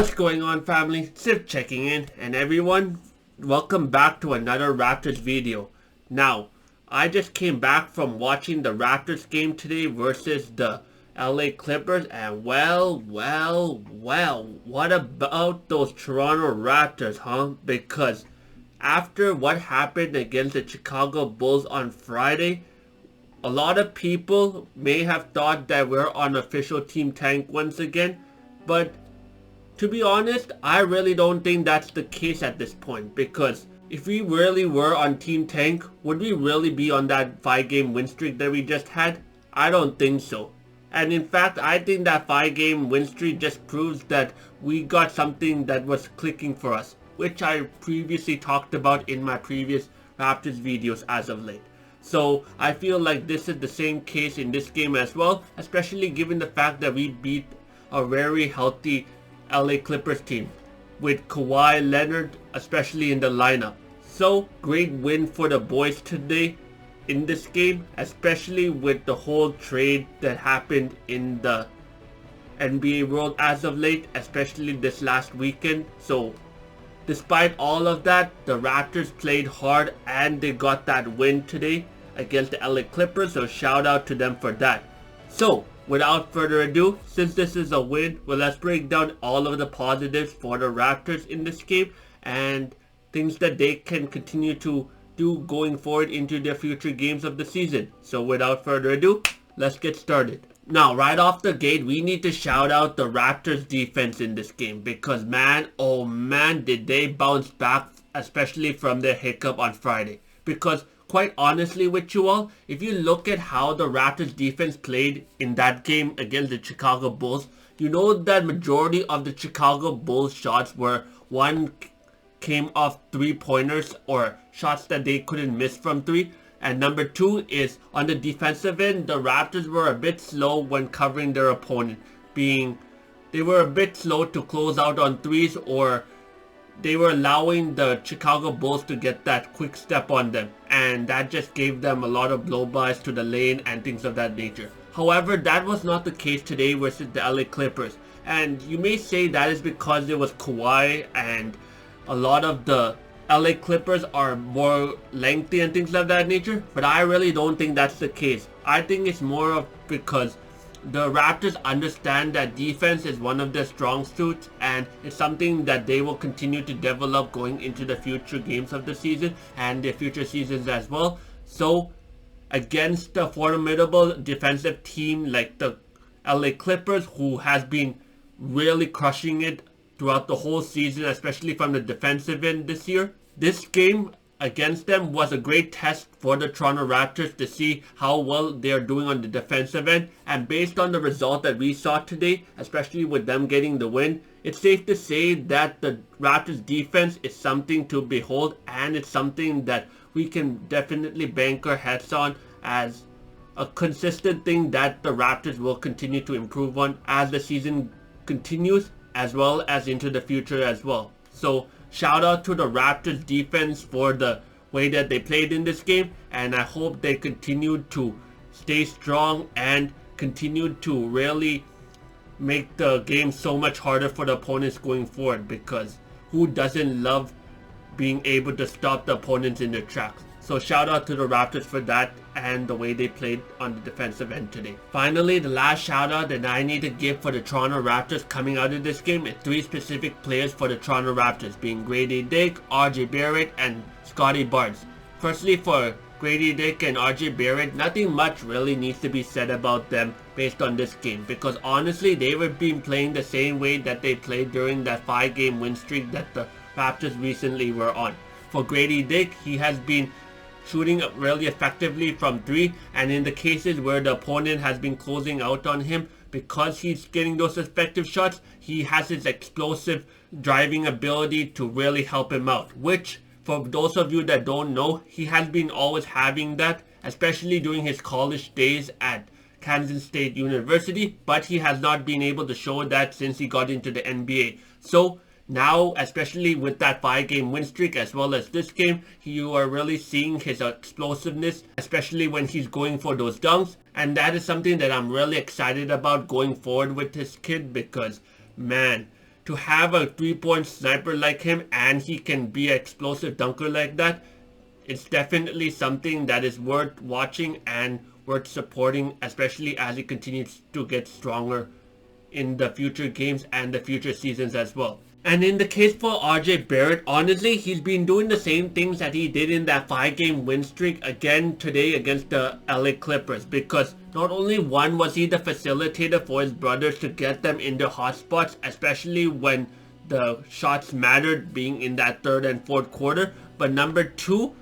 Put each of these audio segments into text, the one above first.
What's going on, family? Sif checking in, and everyone, welcome back to another Raptors video. Now, I just came back from watching the Raptors game today versus the LA Clippers, and well, what about those Toronto Raptors, huh? Because after what happened against the Chicago Bulls on Friday, a lot of people may have thought that we're on official team tank once again, but to be honest, I really don't think that's the case at this point, because if we really were on Team Tank, would we really be on that 5-game win streak that we just had? I don't think so. And in fact, I think that 5-game win streak just proves that we got something that was clicking for us, which I previously talked about in my previous Raptors videos as of late. So I feel like this is the same case in this game as well, especially given the fact that we beat a very healthy LA Clippers team with Kawhi Leonard especially in the lineup. So great win for the boys today in this game, especially with the whole trade that happened in the NBA world as of late, especially this last weekend. So despite all of that, the Raptors played hard and they got that win today against the LA Clippers, so shout out to them for that. So without further ado, since this is a win, well, let's break down all of the positives for the Raptors in this game and things that they can continue to do going forward into their future games of the season. So without further ado, let's get started. Now, right off the gate, we need to shout out the Raptors defense in this game because man, oh man, did they bounce back, especially from their hiccup on Friday. Because quite honestly with you all, if you look at how the Raptors defense played in that game against the Chicago Bulls, you know that majority of the Chicago Bulls shots were one came off 3-pointers or shots that they couldn't miss from 3. And number 2 is on the defensive end, the Raptors were a bit slow when covering their opponent, being they were a bit slow to close out on 3s, or they were allowing the Chicago Bulls to get that quick step on them, and that just gave them a lot of blow-bys to the lane and things of that nature. However, that was not the case today versus the LA Clippers, and you may say that is because it was Kawhi and a lot of the LA Clippers are more lengthy and things of that nature, but I really don't think that's the case. I think it's more of because the Raptors understand that defense is one of their strong suits, and it's something that they will continue to develop going into the future games of the season and their future seasons as well. So against a formidable defensive team like the LA Clippers, who has been really crushing it throughout the whole season, especially from the defensive end this year, this game against them was a great test for the Toronto Raptors to see how well they are doing on the defensive end. And based on the result that we saw today, especially with them getting the win, it's safe to say that the Raptors defense is something to behold, and it's something that we can definitely bank our heads on as a consistent thing that the Raptors will continue to improve on as the season continues, as well as into the future as well. So shout out to the Raptors defense for the way that they played in this game, and I hope they continue to stay strong and continue to really make the game so much harder for the opponents going forward, because who doesn't love being able to stop the opponents in their tracks? So shout out to the Raptors for that and the way they played on the defensive end today. Finally, the last shout out that I need to give for the Toronto Raptors coming out of this game is 3 specific players for the Toronto Raptors, being Grady Dick, RJ Barrett, and Scotty Barnes. Firstly, for Grady Dick and RJ Barrett, nothing much really needs to be said about them based on this game, because honestly they were been playing the same way that they played during that 5-game win streak that the Raptors recently were on. For Grady Dick, he has been shooting really effectively from 3, and in the cases where the opponent has been closing out on him, because he's getting those effective shots, he has his explosive driving ability to really help him out, which for those of you that don't know, he has been always having that, especially during his college days at Kansas State University, but he has not been able to show that since he got into the NBA. So now, especially with that 5-game win streak as well as this game, you are really seeing his explosiveness, especially when he's going for those dunks. And that is something that I'm really excited about going forward with this kid, because man, to have a 3-point sniper like him and he can be an explosive dunker like that, it's definitely something that is worth watching and worth supporting, especially as he continues to get stronger in the future games and the future seasons as well. And in the case for RJ Barrett, honestly, he's been doing the same things that he did in that 5-game win streak again today against the LA Clippers, because not only one was he the facilitator for his brothers to get them in their hot spots, especially when the shots mattered being in that third and fourth quarter, but number two,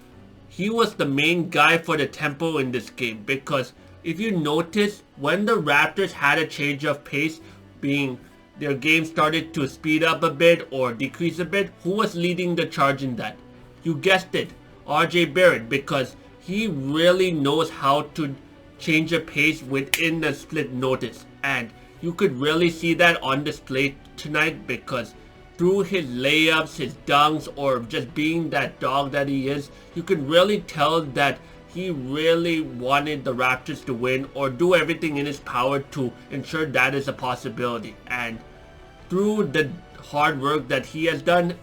he was the main guy for the tempo in this game, because if you notice, when the Raptors had a change of pace, being their game started to speed up a bit or decrease a bit, who was leading the charge in that? You guessed it, RJ Barrett, because he really knows how to change the pace within the split notice. And you could really see that on display tonight, because through his layups, his dunks, or just being that dog that he is, you could really tell that he really wanted the Raptors to win or do everything in his power to ensure that is a possibility. And through the hard work that he has done,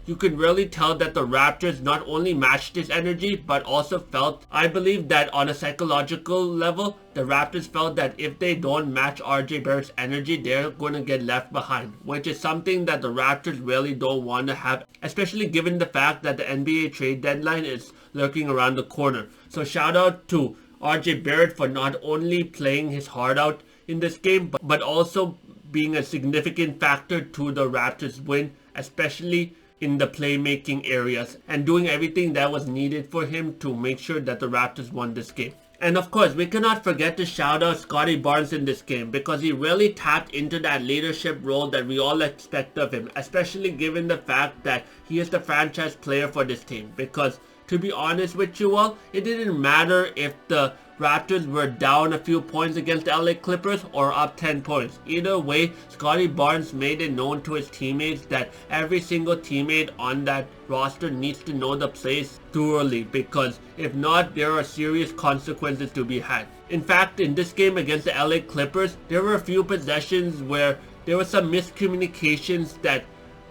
you could really tell that the Raptors not only matched his energy, but also felt, I believe that on a psychological level, the Raptors felt that if they don't match RJ Barrett's energy, they're going to get left behind, which is something that the Raptors really don't want to have, especially given the fact that the NBA trade deadline is lurking around the corner. So shout out to RJ Barrett for not only playing his heart out in this game, but also being a significant factor to the Raptors win, especially in the playmaking areas, and doing everything that was needed for him to make sure that the Raptors won this game. And of course, we cannot forget to shout out Scottie Barnes in this game, because he really tapped into that leadership role that we all expect of him, especially given the fact that he is the franchise player for this team. Because to be honest with you all, it didn't matter if the Raptors were down a few points against the LA Clippers or up 10 points. Either way, Scottie Barnes made it known to his teammates that every single teammate on that roster needs to know the plays thoroughly, because if not, there are serious consequences to be had. In fact, in this game against the LA Clippers, there were a few possessions where there were some miscommunications that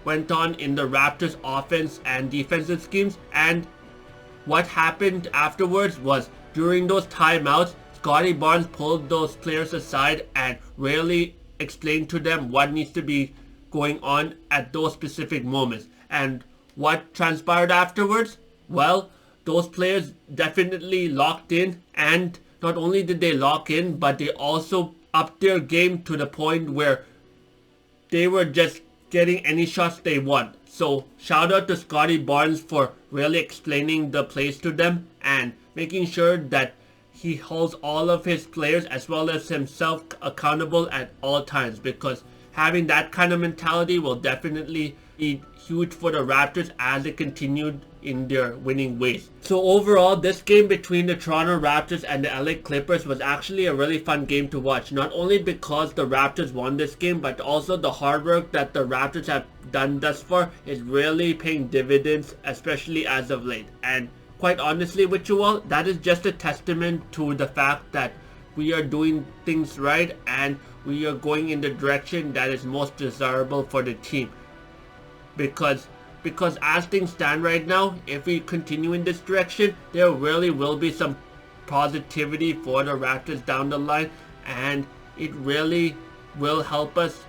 went on in the Raptors offense and defensive schemes, and what happened afterwards was, during those timeouts, Scottie Barnes pulled those players aside and really explained to them what needs to be going on at those specific moments. And what transpired afterwards? Well, those players definitely locked in, and not only did they lock in, but they also upped their game to the point where they were just getting any shots they want. So shout out to Scottie Barnes for really explaining the plays to them and making sure that he holds all of his players as well as himself accountable at all times, because having that kind of mentality will definitely be huge for the Raptors as they continued in their winning ways. So overall, this game between the Toronto Raptors and the LA Clippers was actually a really fun game to watch. Not only because the Raptors won this game, but also the hard work that the Raptors have done thus far is really paying dividends, especially as of late. And quite honestly with you all, that is just a testament to the fact that we are doing things right and we are going in the direction that is most desirable for the team. Because as things stand right now, if we continue in this direction, there really will be some positivity for the Raptors down the line, and it really will help us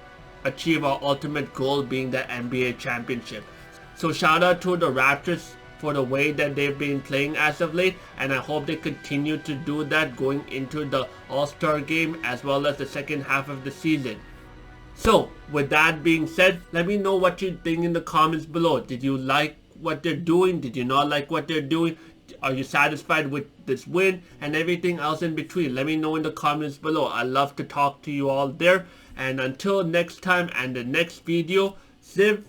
achieve our ultimate goal, being the NBA championship. So shout out to the Raptors for the way that they've been playing as of late, and I hope they continue to do that going into the All-Star game as well as the second half of the season. So with that being said, let me know what you think in the comments below. Did you like what they're doing? Did you not like what they're doing? Are you satisfied with this win and everything else in between? Let me know in the comments below. I love to talk to you all there. And until next time and the next video, Ziv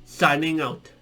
signing out.